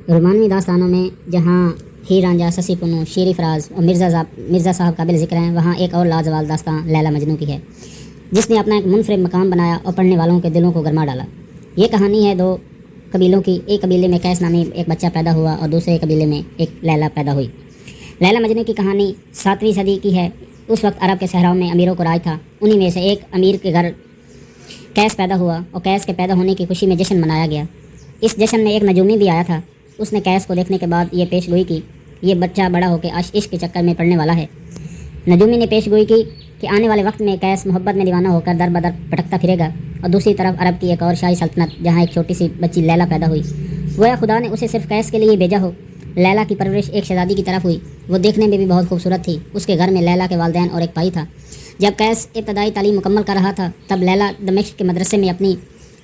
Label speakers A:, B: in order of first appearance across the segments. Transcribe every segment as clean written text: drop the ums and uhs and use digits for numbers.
A: رومانوی داستانوں میں جہاں ہیر رانجھا، سسی پنو، شیری فراز اور مرزا صاحب قابل ذکر ہیں، وہاں ایک اور لازوال داستان لیلا مجنوں کی ہے، جس نے اپنا ایک منفرد مقام بنایا اور پڑھنے والوں کے دلوں کو گرما ڈالا۔ یہ کہانی ہے دو قبیلوں کی۔ ایک قبیلے میں قیس نامی ایک بچہ پیدا ہوا اور دوسرے قبیلے میں ایک لیلا پیدا ہوئی۔ لیلا مجنوں کی کہانی 7ویں صدی کی ہے۔ اس وقت عرب کے صحراؤں میں امیروں کو راج تھا۔ انہی میں سے ایک امیر کے گھر قیس پیدا ہوا اور قیس کے پیدا ہونے کی خوشی میں جشن منایا گیا۔ اس جشن میں ایک نجومی بھی آیا تھا۔ اس نے قیس کو دیکھنے کے بعد یہ پیش گوئی کی، یہ بچہ بڑا ہو کے عشق کے چکر میں پڑنے والا ہے۔ نجومی نے پیش گوئی کی کہ آنے والے وقت میں قیس محبت میں دیوانہ ہو کر در بدر بھٹکتا پھرے گا، اور دوسری طرف عرب کی ایک اور شاہی سلطنت جہاں ایک چھوٹی سی بچی لیلا پیدا ہوئی۔ گویا خدا نے اسے صرف قیس کے لیے بھیجا ہو۔ لیلا کی پرورش ایک شہزادی کی طرف ہوئی۔ وہ دیکھنے میں بھی بہت خوبصورت تھی۔ اس کے گھر میں لیلا کے والدین اور ایک بھائی تھا۔ جب قیس ابتدائی تعلیم مکمل کر رہا تھا تب لیلا دمشق کے مدرسے میں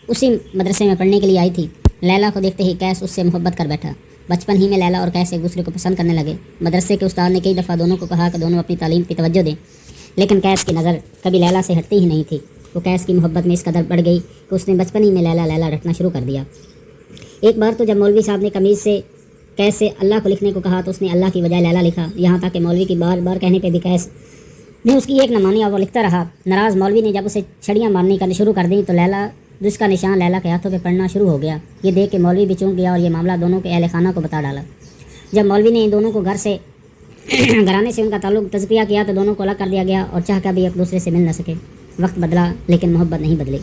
A: اسی مدرسے میں پڑھنے کے لیے آئی تھی۔ لیلا کو دیکھتے ہی قیس اس سے محبت کر بیٹھا۔ بچپن ہی میں لیلا اور قیس ایک دوسرے کو پسند کرنے لگے۔ مدرسے کے استاد نے کئی دفعہ دونوں کو کہا کہ دونوں اپنی تعلیم پہ توجہ دیں، لیکن قیس کی نظر کبھی لیلا سے ہٹتی ہی نہیں تھی۔ وہ قیس کی محبت میں اس قدر بڑھ گئی کہ اس نے بچپن ہی میں لیلا لیلا رٹنا شروع کر دیا۔ ایک بار تو جب مولوی صاحب نے قمیض سے قیس سے اللہ کو لکھنے کو کہا تو اس نے اللہ کی بجائے لیلا لکھا، یہاں تک کہ مولوی کی بار بار کہنے پہ بھی قیس نے اس کی ایک نہ مانی اور وہ لکھتا رہا۔ ناراض مولوی نے جب اسے چھڑیاں مارنی کرنی شروع کر دیں تو لیلا جس کا نشان لیلا کے ہاتھوں پہ پڑنا شروع ہو گیا۔ یہ دیکھ کے مولوی بھی چونک گیا اور یہ معاملہ دونوں کے اہل خانہ کو بتا ڈالا۔ جب مولوی نے ان دونوں کو گھرانے سے ان کا تعلق تذکیہ کیا تو دونوں کو الگ کر دیا گیا اور چاہ کر بھی ایک دوسرے سے مل نہ سکے۔ وقت بدلا لیکن محبت نہیں بدلی۔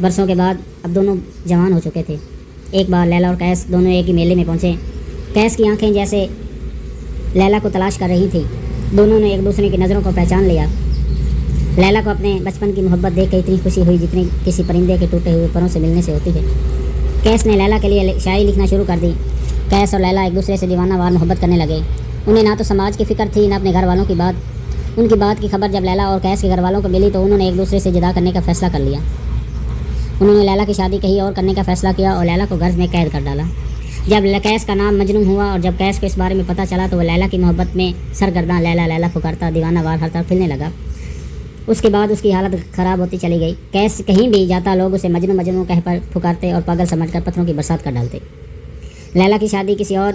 A: برسوں کے بعد اب دونوں جوان ہو چکے تھے۔ ایک بار لیلا اور قیس دونوں ایک ہی میلے میں پہنچے۔ قیس کی آنکھیں جیسے لیلا کو تلاش کر رہی تھیں۔ دونوں نے ایک دوسرے کی نظروں کو پہچان لیا۔ لیلا کو اپنے بچپن کی محبت دیکھ کے اتنی خوشی ہوئی جتنی کسی پرندے کے ٹوٹے ہوئے پروں سے ملنے سے ہوتی ہے۔ قیس نے لیلا کے لیے شاعری لکھنا شروع کر دی۔ قیس اور لیلا ایک دوسرے سے دیوانہ وار محبت کرنے لگے۔ انہیں نہ تو سماج کی فکر تھی نہ اپنے گھر والوں کی بات۔ ان کی بات کی خبر جب لیلا اور قیس کے گھر والوں کو ملی تو انہوں نے ایک دوسرے سے جدا کرنے کا فیصلہ کر لیا۔ انہوں نے لیلا کی شادی کہیں اور کرنے کا فیصلہ کیا اور لیلا کو گھر میں قید کر ڈالا۔ جب قیس کا نام مجنوں ہوا اور جب قیس کو اس بارے میں پتہ چلا تو وہ لیلا کی محبت میں سرگرداں لیلا لیلا پکارتا دیوانہ وار ہر طرف پھرنے لگا۔ اس کے بعد اس کی حالت خراب ہوتی چلی گئی۔ قیس کہیں بھی جاتا لوگ اسے مجنوں مجنوں کہہ پر پکارتے اور پاگل سمجھ کر پتھروں کی برسات کر ڈالتے۔ لیلا کی شادی کسی اور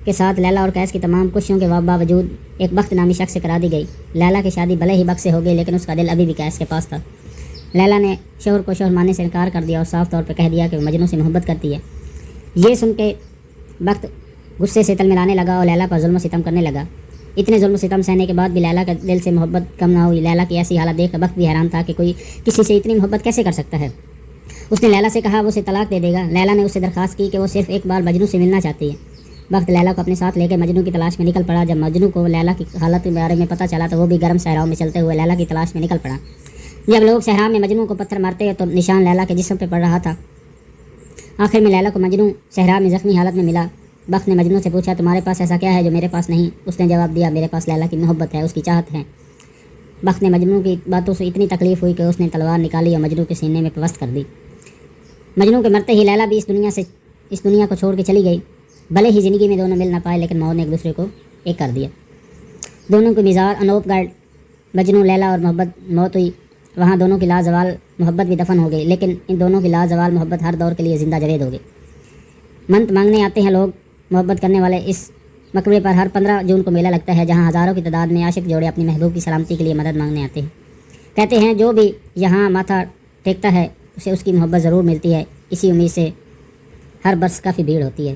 A: کے ساتھ لیلا اور قیس کی تمام کوششوں کے باوجود ایک بخت نامی شخص سے کرا دی گئی۔ لیلا کی شادی بھلے ہی بخت سے ہو گئی لیکن اس کا دل ابھی بھی قیس کے پاس تھا۔ لیلا نے شوہر کو شوہر ماننے سے انکار کر دیا اور صاف طور پہ کہہ دیا کہ وہ مجنوں سے محبت کرتی ہے۔ یہ سن کے بخت غصے سے تلملانے لگا اور لیلا پر ظلم و ستم کرنے لگا۔ اتنے ظلم و ستم سہنے کے بعد بھی لیلا کے دل سے محبت کم نہ ہوئی۔ لیلا کی ایسی حالت دیکھ کر بخت بھی حیران تھا کہ کوئی کسی سے اتنی محبت کیسے کر سکتا ہے۔ اس نے لیلا سے کہا وہ اسے طلاق دے دے گا۔ لیلا نے اس سے درخواست کی کہ وہ صرف ایک بار مجنوں سے ملنا چاہتی ہے۔ بخت لیلا کو اپنے ساتھ لے کے مجنوں کی تلاش میں نکل پڑا۔ جب مجنوں کو لیلا کی حالت کے بارے میں پتہ چلا تو وہ بھی گرم صحراؤں میں چلتے ہوئے لیلا کی تلاش میں نکل پڑا۔ جب لوگ صحرا میں مجنوں کو پتھر مارتے تو نشان لیلا کے جسم پہ پڑ رہا تھا۔ آخر میں لیلا کو مجنوں صحرا میں زخمی حالت میں ملا۔ بخت نے مجنوں سے پوچھا تمہارے پاس ایسا کیا ہے جو میرے پاس نہیں؟ اس نے جواب دیا میرے پاس لیلا کی محبت ہے، اس کی چاہت ہے۔ بخت نے مجنوں کی باتوں سے اتنی تکلیف ہوئی کہ اس نے تلوار نکالی اور مجنوں کے سینے میں پیوست کر دی۔ مجنوں کے مرتے ہی لیلا بھی اس دنیا کو چھوڑ کے چلی گئی۔ بھلے ہی زندگی میں دونوں مل نہ پائے لیکن موت نے ایک دوسرے کو ایک کر دیا۔ دونوں کے مزار انوپ گڑھ مجنوں لیلا اور محبت موت ہوئی، وہاں دونوں کی لازوال محبت بھی دفن ہو گئی، لیکن ان دونوں کی لازوال محبت ہر دور کے لیے زندہ جاوید ہو گئی۔ منت مانگنے آتے ہیں لوگ محبت کرنے والے۔ اس مقبرے پر ہر 15 جون کو میلہ لگتا ہے جہاں ہزاروں کی تعداد میں عاشق جوڑے اپنی محبوب کی سلامتی کے لیے مدد مانگنے آتے ہیں۔ کہتے ہیں جو بھی یہاں ماتھا ٹیکتا ہے اسے اس کی محبت ضرور ملتی ہے۔ اسی امید سے ہر برس کافی بھیڑ ہوتی ہے۔